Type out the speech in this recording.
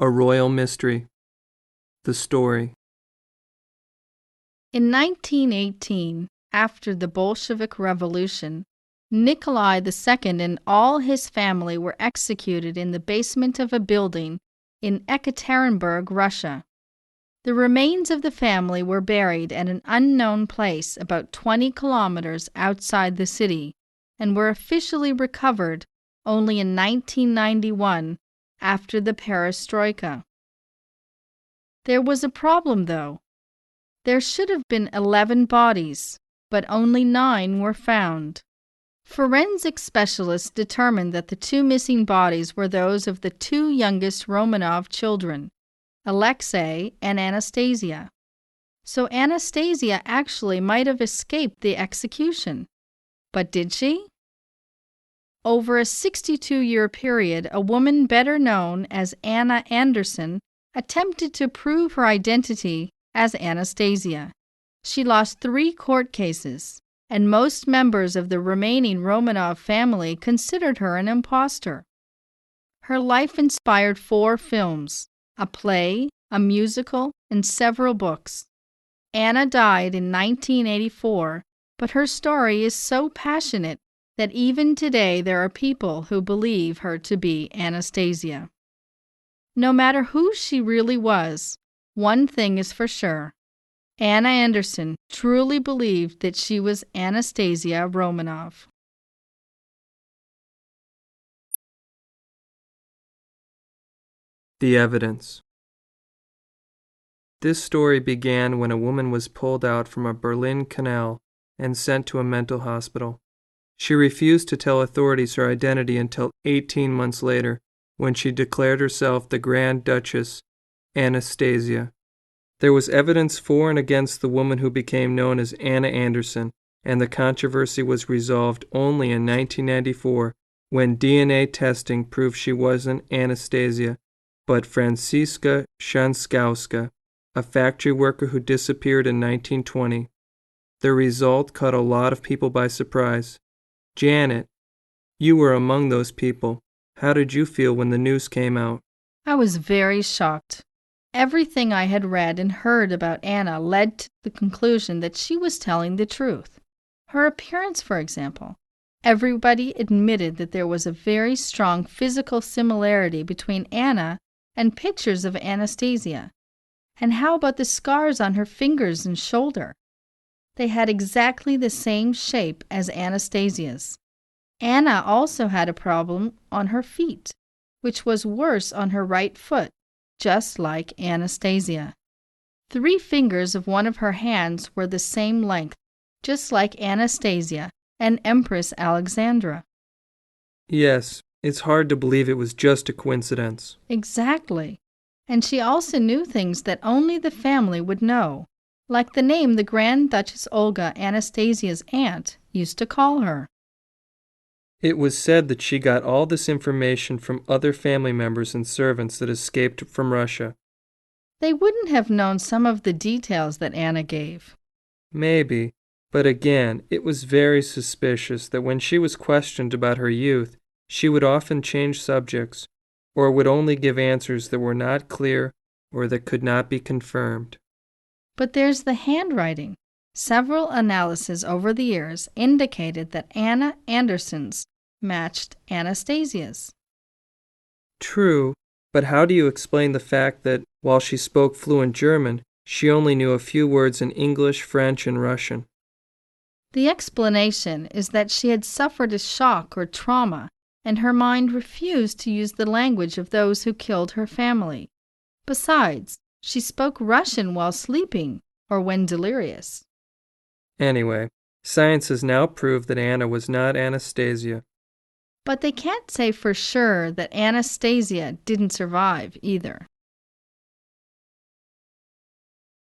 A Royal Mystery. The Story. In 1918, after the Bolshevik Revolution, Nikolai II and all his family were executed in the basement of a building in Ekaterinburg, Russia. The remains of the family were buried at an unknown place about 20 kilometers outside the city and were officially recovered only in 1991 after the perestroika. There was a problem, though. There should have been 11 bodies, but only 9 were found. Forensic specialists determined that the 2 missing bodies were those of the 2 youngest Romanov children, Alexei and Anastasia. So Anastasia actually might have escaped the execution. But did she? Over a 62-year period, a woman better known as Anna Anderson attempted to prove her identity as Anastasia. She lost 3 court cases, and most members of the remaining Romanov family considered her an impostor. Her life inspired 4 films, a play, a musical, and several books. Anna died in 1984, but her story is so passionate that even today there are people who believe her to be Anastasia. No matter who she really was, one thing is for sure. Anna Anderson truly believed that she was Anastasia Romanov. The Evidence. This story began when a woman was pulled out from a Berlin canal and sent to a mental hospital. She refused to tell authorities her identity until 18 months later, when she declared herself the Grand Duchess Anastasia. There was evidence for and against the woman who became known as Anna Anderson, and the controversy was resolved only in 1994 when DNA testing proved she wasn't Anastasia, but Franziska Shanskowska, a factory worker who disappeared in 1920. The result caught a lot of people by surprise. Janet, you were among those people. How did you feel when the news came out? I was very shocked. Everything I had read and heard about Anna led to the conclusion that she was telling the truth. Her appearance, for example. Everybody admitted that there was a very strong physical similarity between Anna and pictures of Anastasia. And how about the scars on her fingers and shoulder? They had exactly the same shape as Anastasia's. Anna also had a problem on her feet, which was worse on her right foot, just like Anastasia. 3 fingers of one of her hands were the same length, just like Anastasia and Empress Alexandra. Yes, it's hard to believe it was just a coincidence. Exactly. And she also knew things that only the family would know, like the name the Grand Duchess Olga, Anastasia's aunt, used to call her. It was said that she got all this information from other family members and servants that escaped from Russia. They wouldn't have known some of the details that Anna gave. Maybe, but again, it was very suspicious that when she was questioned about her youth, she would often change subjects, or would only give answers that were not clear or that could not be confirmed. But there's the handwriting. Several analyses over the years indicated that Anna Anderson's matched Anastasia's. True, but how do you explain the fact that, while she spoke fluent German, she only knew a few words in English, French, and Russian? The explanation is that she had suffered a shock or trauma, and her mind refused to use the language of those who killed her family. Besides, she spoke Russian while sleeping or when delirious. Anyway, science has now proved that Anna was not Anastasia. But they can't say for sure that Anastasia didn't survive either.